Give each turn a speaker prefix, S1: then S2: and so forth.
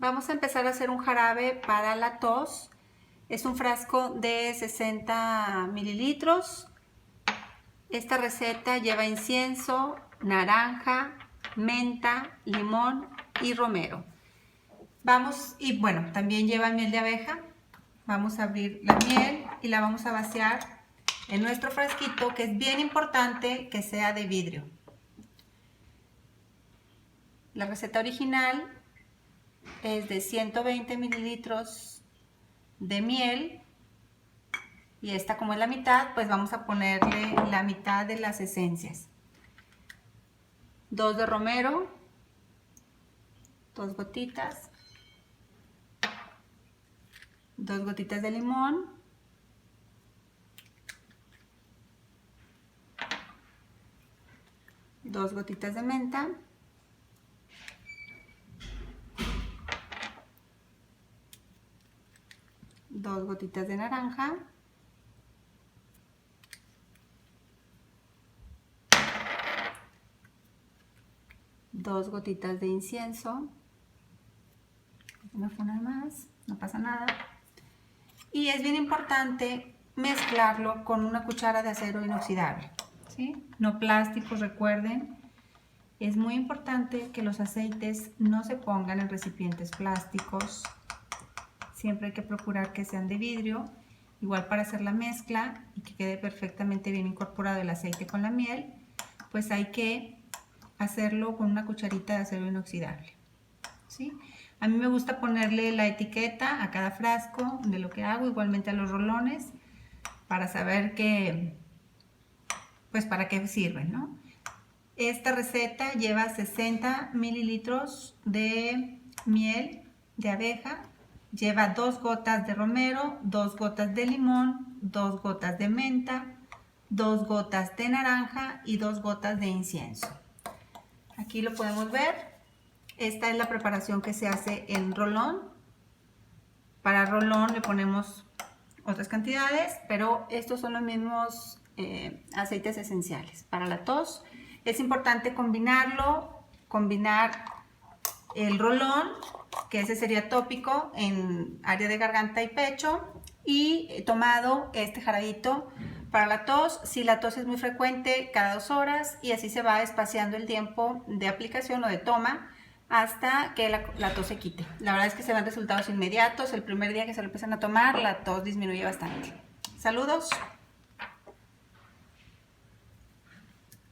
S1: Vamos a empezar a hacer un jarabe para la tos. Es un frasco de 60 mililitros. Esta receta lleva incienso, naranja, menta, limón y romero. También lleva miel de abeja. Vamos a abrir la miel y la vamos a vaciar en nuestro frasquito, que es bien importante que sea de vidrio. La receta original es de 120 mililitros de miel y esta, como es la mitad, pues vamos a ponerle la mitad de las esencias. 2 de romero, 2 gotitas, 2 gotitas de limón, 2 gotitas de menta, 2 gotitas de naranja, dos gotitas de incienso. Voy a poner más, no pasa nada. Y es bien importante mezclarlo con una cuchara de acero inoxidable, ¿sí? No plásticos, recuerden. Es muy importante que los aceites no se pongan en recipientes plásticos. Siempre hay que procurar que sean de vidrio. Igual, para hacer la mezcla y que quede perfectamente bien incorporado el aceite con la miel, pues hay que hacerlo con una cucharita de acero inoxidable, ¿sí? A mí me gusta ponerle la etiqueta a cada frasco de lo que hago, igualmente a los rolones, para saber pues para qué sirven, ¿no? Esta receta lleva 60 mililitros de miel de abeja, lleva 2 gotas de romero, 2 gotas de limón, 2 gotas de menta, 2 gotas de naranja y 2 gotas de incienso. Aquí lo podemos ver. Esta es la preparación que se hace en rolón. Para rolón le ponemos otras cantidades, pero estos son los mismos aceites esenciales. Para la tos es importante combinar el rolón, que ese sería tópico en área de garganta y pecho, y tomado este jarabito para la tos. Si la tos es muy frecuente, cada 2 horas, y así se va espaciando el tiempo de aplicación o de toma hasta que la tos se quite. La verdad es que se ven resultados inmediatos. El primer día que se lo empiezan a tomar, la tos disminuye bastante. Saludos.